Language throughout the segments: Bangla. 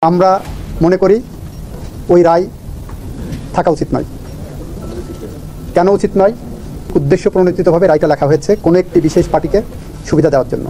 আমরা মনে করি ওই রায় থাকা উচিত নয়। কেন উচিত নয়? উদ্দেশ্য প্রণোদিতভাবে রায়টা লেখা হয়েছে কোনো একটি বিশেষ পার্টিকে সুবিধা দেওয়ার জন্য।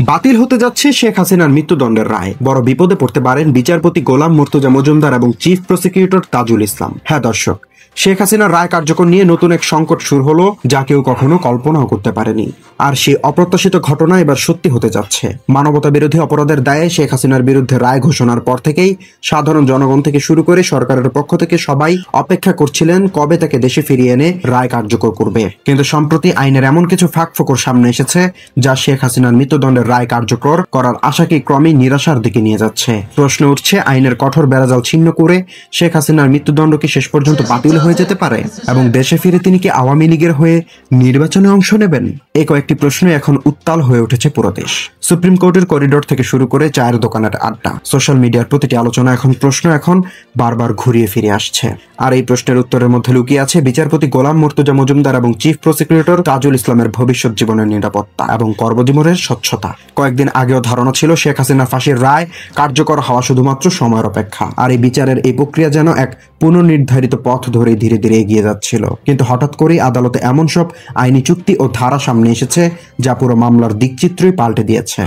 বাতিল হতে যাচ্ছে শেখ হাসিনার মৃত্যুদণ্ডের রায়। বড় বিপদে পড়তে পারেন বিচারপতি গোলাম মুর্তজা মজুমদার এবং চিফ প্রসিকিউটর তাজুল ইসলাম। হ্যাঁ দর্শক, শেখ হাসিনার রায় কার্যকর নিয়ে নতুন এক সংকট শুরু হলো, যা কেউ কখনো কল্পনাও করতে পারেনি। আর সেই অপ্রত্যাশিত ঘটনা এবার সত্যি হতে যাচ্ছে। মানবতা বিরোধী অপরাধের দায়ে শেখ হাসিনার বিরুদ্ধে রায় ঘোষণার পর থেকেই সাধারণ জনগণ থেকে শুরু করে সরকারের পক্ষ থেকে সবাই অপেক্ষা করছিলেন কবে তাকে দেশে ফিরিয়ে এনে রায় কার্যকর করবে। কিন্তু সম্প্রতি আইনের এমন কিছু ফাঁকফোকর সামনে এসেছে যা শেখ হাসিনার মৃত্যুদণ্ডের রায় কার্যকর করার আশাকে ক্রমেই নিরাশার দিকে নিয়ে যাচ্ছে। প্রশ্ন উঠছে, আইনের কঠোর বেড়াজাল ছিন্ন করে শেখ হাসিনার মৃত্যুদণ্ড কি শেষ পর্যন্ত বাতিল হয়ে যেতে পারে এবং দেশে ফিরে তিনি কি আওয়ামী লীগের হয়ে নির্বাচনে অংশ নেবেন? এই কয়েকটি প্রশ্ন এখন উত্তাল হয়ে উঠেছে পুরো দেশ। সুপ্রিম কোর্টের করিডোর থেকে শুরু করে চায়ের দোকানের আড্ডা, সোশ্যাল মিডিয়ার প্রতিটি আলোচনা প্রশ্ন এখন বারবার ঘুরিয়ে ফিরে আসছে। আর এই প্রশ্নের উত্তরের মধ্যে লুকিয়ে আছে বিচারপতি গোলাম মুর্তজা মজুমদার এবং চিফ প্রসিকিউটর তাজুল ইসলামের ভবিষ্যৎ জীবনের নিরাপত্তা এবং কর্মজীবনের স্বচ্ছতা। কয়েকদিন আগেও ধারণা ছিল শেখ হাসিনার ফাঁসির রায় কার্যকর হওয়া শুধুমাত্র সময়ের অপেক্ষা, আর এই বিচারের এই প্রক্রিয়া যেন এক পুনর্নির্ধারিত পথ ধরে ধীরে ধীরে এগিয়ে যাচ্ছিল। কিন্তু হঠাৎ করেই আদালতে এমন সব আইনি চুক্তি ও ধারা সামনে এসেছে যা পুরো মামলার দিকচিত্রই পাল্টে দিয়েছে।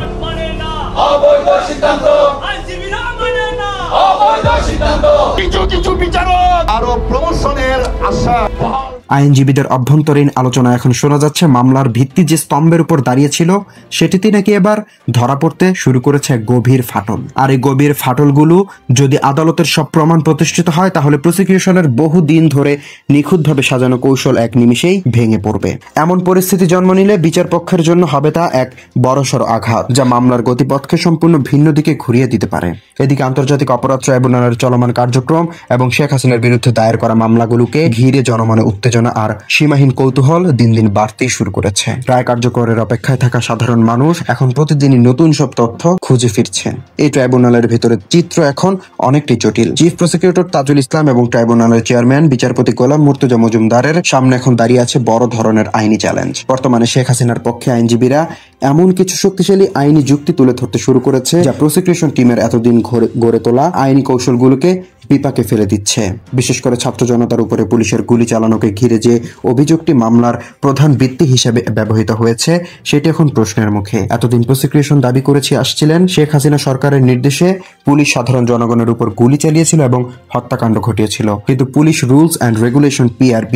আইনজীবীদের অভ্যন্তরীণ আলোচনা এখন শোনা যাচ্ছে মামলার ভিত্তি যে স্তম্ভের উপর দাঁড়িয়েছিল সেটিতে নাকি এবার ধরা পড়তে শুরু করেছে এক গভীর ফাটল। আর এই গভীর ফাটলগুলো যদি আদালতের সব প্রমাণ প্রতিষ্ঠিত হয় তাহলে প্রসিকিউশনের বহু দিন ধরে নিখুঁতভাবে সাজানো কৌশল এক নিমিষেই ভেঙে পড়বে। এমন পরিস্থিতি জন্ম নিলে বিচার পক্ষের জন্য হবে তা এক বড়সড় আঘাত, যা মামলার গতিপথকে সম্পূর্ণ ভিন্ন দিকে ঘুরিয়ে দিতে পারে। এদিকে আন্তর্জাতিক অপরাধ ট্রাইব্যুনালের চলমান কার্যক্রম এবং শেখ হাসিনার বিরুদ্ধে দায়ের করা মামলাগুলোকে ঘিরে জনমনে উত্তেজনা আর সীমাহীন কৌতূহল দিন দিন বাড়তেই শুরু করেছে। রায় কার্যকরের অপেক্ষায় থাকা সাধারণ মানুষ এখন প্রতিদিনই নতুন সব তথ্য খুঁজে ফিরছেন। এই ট্রাইব্যুনালের ভেতরে চিত্র এখন অনেকটাই জটিল। চিফ প্রসিকিউটর তাজুল ইসলাম এবং ট্রাইব্যুনালের চেয়ারম্যান বিচারপতি গোলাম মুর্তজা মজুমদারের সামনে এখন দাঁড়িয়ে আছে বড় ধরনের আইনি চ্যালেঞ্জ। বর্তমানে শেখ হাসিনার পক্ষে আইনজীবীরা এমন কিছু শক্তিশালী আইনি যুক্তি তুলে ধরতে শুরু করেছে যা প্রসিকিউশন টিমের এতদিন গড়ে তোলা আইনি কৌশলগুলোকে বিপাকে ফেলে দিচ্ছে। বিশেষ করে ছাত্র জনতার উপরে পুলিশের গুলি চালানোকে ঘিরে যে অভিযোগটি মামলার প্রধান ভিত্তি হিসেবে ব্যবহৃত হয়েছে সেটি এখন প্রশ্নের মুখে। এতদিন প্রসিকিউশন দাবি করেছে আসছিলেন শেখ হাসিনা সরকারের নির্দেশে পুলিশ সাধারণ জনগণের উপর গুলি চালিয়েছিল এবং হত্যাকাণ্ড ঘটিয়েছিল। কিন্তু police rules and regulation PRB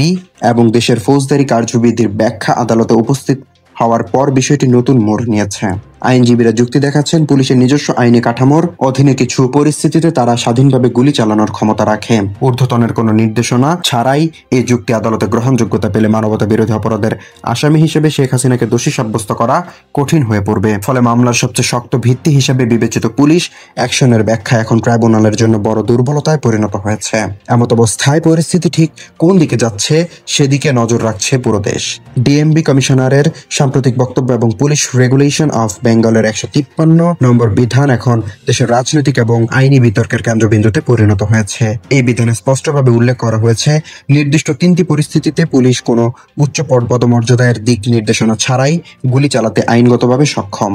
এবং দেশের ফৌজদারি কার্যবিধির ব্যাখ্যা আদালতে উপস্থিত হওয়ার পর বিষয়টি নতুন মোড় নিয়েছে। আইনজীবীরা যুক্তি দেখাচ্ছেন পুলিশের নিজস্ব আইনি কাঠামোর অধীনে কিছু পরিস্থিতিতে তারা স্বাধীনভাবে গুলি চালানোর ক্ষমতা রাখে। ঊর্ধ্বতনের কোনো নির্দেশনা ছাড়াই এই যুক্তি আদালতে গ্রহণযোগ্যতা পেলে মানবতা বিরোধী অপরাধের আসামি হিসেবে শেখ হাসিনাকে দোষী সাব্যস্ত করা কঠিন হয়ে পড়বে। ফলে মামলার সবচেয়ে শক্ত ভিত্তি হিসেবে বিবেচিত পুলিশ অ্যাকশনের ব্যাখ্যা এখন ট্রাইব্যুনালের জন্য বড় দুর্বলতায় পরিণত হয়েছে। এমত অবস্থায় পরিস্থিতি ঠিক কোন দিকে যাচ্ছে সেদিকে নজর রাখছে পুরো দেশ। DMB কমিশনারের সাম্প্রতিক বক্তব্য এবং পুলিশ রেগুলেশন অফ বেঙ্গলের 153 নম্বর বিধান এখন দেশের রাজনৈতিক এবং আইনি বিতর্কের কেন্দ্রবিন্দুতে পরিণত হয়েছে। এই বিধানে স্পষ্টভাবে উল্লেখ করা হয়েছে নির্দিষ্ট 3টি পরিস্থিতিতে পুলিশ কোনো উচ্চ পদমর্যাদার দিক নির্দেশনা ছাড়াই গুলি চালাতে আইনগতভাবে সক্ষম।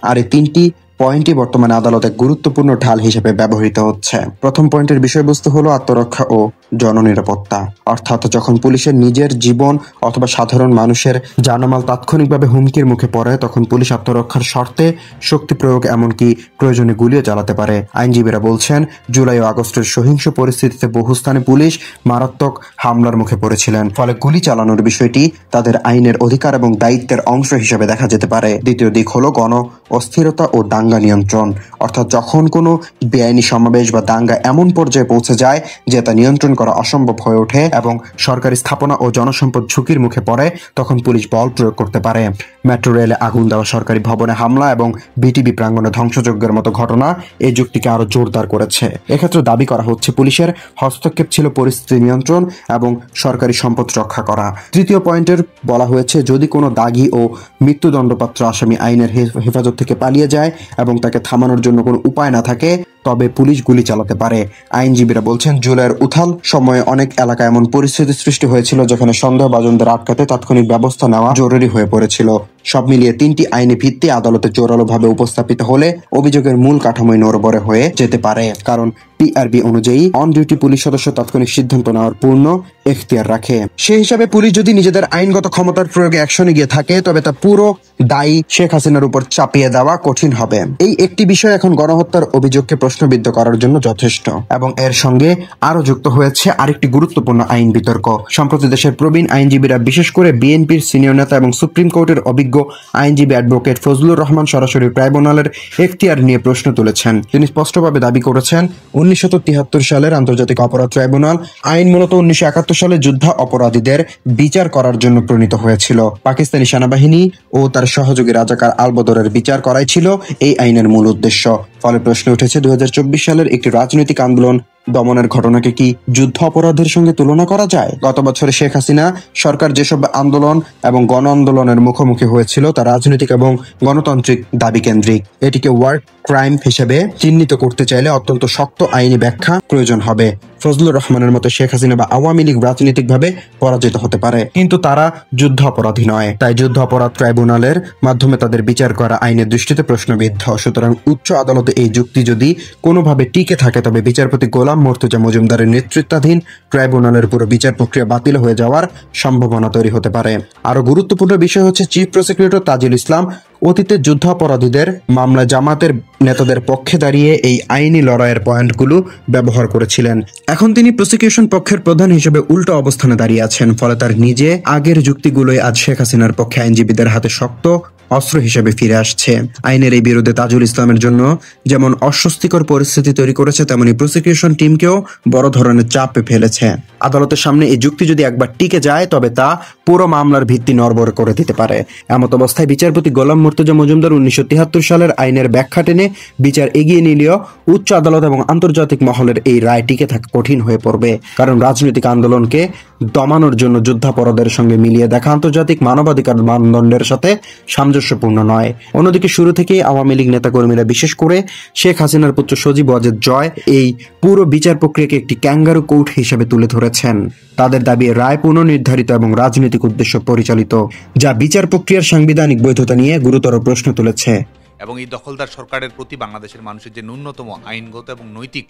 আর এই 3টি পয়েন্টই বর্তমানে আদালতে গুরুত্বপূর্ণ ঢাল হিসেবে ব্যবহৃত হচ্ছে। প্রথম পয়েন্টের বিষয়বস্তু হলো আত্মরক্ষা ও জননিরাপত্তা, অর্থাৎ যখন পুলিশের নিজের জীবন অথবা সাধারণ মানুষের জানমাল তাৎক্ষণিকভাবে হুমকির মুখে পড়ে তখন পুলিশ আত্মরক্ষার শর্তে শক্তি প্রয়োগ এমনকি প্রয়োজনে গুলিও চালাতে পারে। আইনজীবীরা বলছেন জুলাই ও আগস্টের সহিংস পরিস্থিতিতে বহু স্থানে পুলিশ মারাত্মক হামলার মুখে পড়েছিলেন, ফলে গুলি চালানোর বিষয়টি তাদের আইনের অধিকার এবং দায়িত্বের অংশ হিসেবে দেখা যেতে পারে। দ্বিতীয় দিক হলো গণ অস্থিরতা ও দাঙ্গা নিয়ন্ত্রণ, অর্থাৎ যখন কোনো বেআইনি সমাবেশ বা দাঙ্গা এমন পর্যায়ে পৌঁছে যায় যে তা নিয়ন্ত্রণ করা অসম্ভব হয়ে ওঠে এবং সরকারি স্থাপনা ও জনসম্পদ ঝুঁকির মুখে পড়ে তখন পুলিশ বল প্রয়োগ করতে পারে। মেট্রো রেলে আগুন দেওয়া, সরকারি ভবনে হামলা এবং বিটিভি প্রাঙ্গণে ধ্বংসযজ্ঞের মতো ঘটনা এই যুক্তিকে আরো জোরদার করেছে। এক্ষেত্রে দাবি করা হচ্ছে পুলিশের হস্তক্ষেপ ছিল পরিস্থিতি নিয়ন্ত্রণ এবং সরকারি সম্পদ রক্ষা করা। তৃতীয় পয়েন্টের বলা হয়েছে যদি কোনো দাগী ও মৃত্যুদণ্ডপ্রাপ্ত আসামি আইনের হেফাজত থেকে পালিয়ে যায় এবং তাকে থামানোর জন্য কোনো উপায় না থাকে তবে পুলিশ গুলি চালাতে পারে। আইনজীবীরা বলছেন, জুলাইয়ের উথাল সময়ে অনেক এলাকায় এমন পরিস্থিতি সৃষ্টি হয়েছিল যেখানে সন্দেহভাজনদের আটকাতে তাৎক্ষণিক ব্যবস্থা নেওয়া জরুরি হয়ে পড়েছিল। সব মিলিয়ে 3টি আইনি ভিত্তি আদালতে জোরালোভাবে উপস্থাপিত হলে অভিযোগের মূল কাঠামোই নড়বড়ে হয়ে যেতে পারে। কারণ টিআরবি অনুযায়ী অন ডিউটি পুলিশ সদস্য তাৎক্ষণিক সিদ্ধান্ত নেওয়ার পূর্ণ এখতিয়ার রাখে। সেই হিসাবে পুলিশ যদি নিজেদের আইনগত ক্ষমতার প্রয়োগে অ্যাকশনে গিয়ে থাকে, তবে তা পুরো দায়ী শেখ হাসিনার উপর চাপিয়ে দেওয়া কঠিন হবে। এই একটি বিষয় এখন গণহত্যার অভিযোগকে প্রশ্নবিদ্ধ করার জন্য যথেষ্ট, এবং এর সঙ্গে আরো যুক্ত হয়েছে আরেকটি গুরুত্বপূর্ণ আইন বিতর্ক। সম্প্রতি দেশের প্রবীণ আইনজীবীরা, বিশেষ করে বিএনপির সিনিয়র নেতা এবং সুপ্রিম কোর্টের অভিজ্ঞ আইনজীবী অ্যাডভোকেট ফজলুর রহমান সরাসরি ট্রাইব্যুনালের এখতিয়ার নিয়ে প্রশ্ন তুলেছেন। তিনি স্পষ্টভাবে দাবি করেছেন, 1973 সালের আন্তর্জাতিক অপরাধ ট্রাইব্যুনাল আইন মূলত 1971 সালে যুদ্ধ অপরাধীদের বিচার করার জন্য প্রণীত হয়েছিল। পাকিস্তানি সেনাবাহিনী ও তার সহযোগী রাজাকার আল বদরের বিচার করাই ছিল এই আইনের মূল উদ্দেশ্য। ফলে প্রশ্ন উঠেছে, 2024 সালের একটি রাজনৈতিক আন্দোলন দমনের ঘটনাকে কি যুদ্ধ অপরাধের সঙ্গে তুলনা করা যায়? গত বছরে শেখ হাসিনা সরকার যেসব আন্দোলন এবং গণ আন্দোলনের মুখোমুখি হয়েছিল তা রাজনৈতিক এবং গণতান্ত্রিক দাবি কেন্দ্রিক। এটিকে ওয়ার ক্রাইম হিসেবে চিহ্নিত করতে চাইলে অত্যন্ত শক্ত আইনি ব্যাখ্যা প্রয়োজন হবে। ফজলুর রহমানের মতো শেখ হাসিনা বা আওয়ামী লীগ রাজনৈতিকভাবে পরাজিত হতে পারে, কিন্তু তারা যুদ্ধ অপরাধী নয়। তাই যুদ্ধ অপরাধ ট্রাইব্যুনালের মাধ্যমে তাদের বিচার করা আইনের দৃষ্টিতে প্রশ্নবিদ্ধ। সুতরাং উচ্চ আদালতে এই যুক্তি যদি কোনোভাবে টিকে থাকে, তবে বিচারপতি গোলাম মুর্তজা মজুমদারের নেতৃত্বাধীন ট্রাইব্যুনালের পুরো বিচার প্রক্রিয়া বাতিল হয়ে যাওয়ার সম্ভাবনা তৈরি হতে পারে। আরো গুরুত্বপূর্ণ বিষয় হচ্ছে, চিফ প্রসিকিউটর তাজুল ইসলাম অতীতে যুদ্ধাপরাধীদের মামলা জামাতের নেতাদের পক্ষে দাঁড়িয়ে এই আইনি লড়াইয়ের পয়েন্টগুলো ব্যবহার করেছিলেন। এখন তিনি প্রসিকিউশন পক্ষের প্রধান হিসেবে উল্টো অবস্থানে দাঁড়িয়ে আছেন। ফলে তার নিজে আগের যুক্তিগুলোই আজ শেখ হাসিনার পক্ষে আইনজীবীদের হাতে শক্ত অস্ত্র হিসেবে ফিরে আসছে। আইনের এই বিরোধে তাজুল ইসলামের জন্য যেমন অস্বস্তিকর পরিস্থিতি তৈরি করেছে, তেমনি প্রসিকিউশন টিমকেও বড় ধরনের চাপে ফেলেছে। আদালতের সামনে এই যুক্তি যদি একবার টিকে যায়, তবে তা পুরো মামলার ভিত্তি নড়বড় করে দিতে পারে। এমত অবস্থায় বিচারপতি গোলাম মুর্তজা মজুমদার 1973 সালের আইনের ব্যাখ্যা টেনে বিচার এগিয়ে নিলেও উচ্চ আদালত এবং আন্তর্জাতিক মহলের এই রায় টিকে থাকা কঠিন হয়ে পড়বে। কারণ রাজনৈতিক আন্দোলনকে দমানোর জন্য যুদ্ধাপরাধের সঙ্গে মিলিয়ে দেখা আন্তর্জাতিক মানবাধিকার মানদণ্ডের সাথে সামঞ্জস্যপূর্ণ নয়। অন্যদিকে শুরু থেকেই আওয়ামী লীগ নেতাকর্মীরা, বিশেষ করে শেখ হাসিনার পুত্র সজীব ওয়াজেদ জয়, এই পুরো বিচার প্রক্রিয়াকে একটি ক্যাঙ্গারু কোর্ট হিসেবে তুলে ধরেছেন। তাদের দাবি রায় পুনর্নির্ধারিত এবং রাজনৈতিক উদ্দেশ্য পরিচালিত, যা বিচার প্রক্রিয়ার সাংবিধানিক বৈধতা নিয়ে গুরুতর প্রশ্ন তুলেছে। এবং এই দখলদার সরকারের প্রতি বাংলাদেশের মানুষের যে ন্যূনতম আইনগত এবং নৈতিক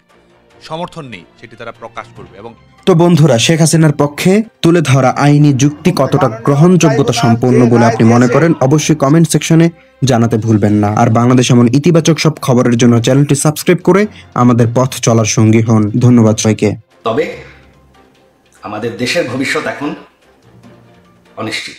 সমর্থন নেই, সেটি তারা প্রকাশ করবে। এবং তো বন্ধুরা, শেখ হাসিনার পক্ষে তুলে ধরা আইনি যুক্তি কতটা গ্রহণযোগ্যতা সম্পন্ন বলে আপনি মনে করেন, অবশ্যই কমেন্ট সেকশনে জানাতে ভুলবেন না। আর বাংলাদেশ এমন ইতিবাচক সব খবরের জন্য চ্যানেলটি সাবস্ক্রাইব করে আমাদের পথ চলার সঙ্গী হন। ধন্যবাদ সবাইকে। তবে আমাদের দেশের ভবিষ্যৎ এখন অনিশ্চিত।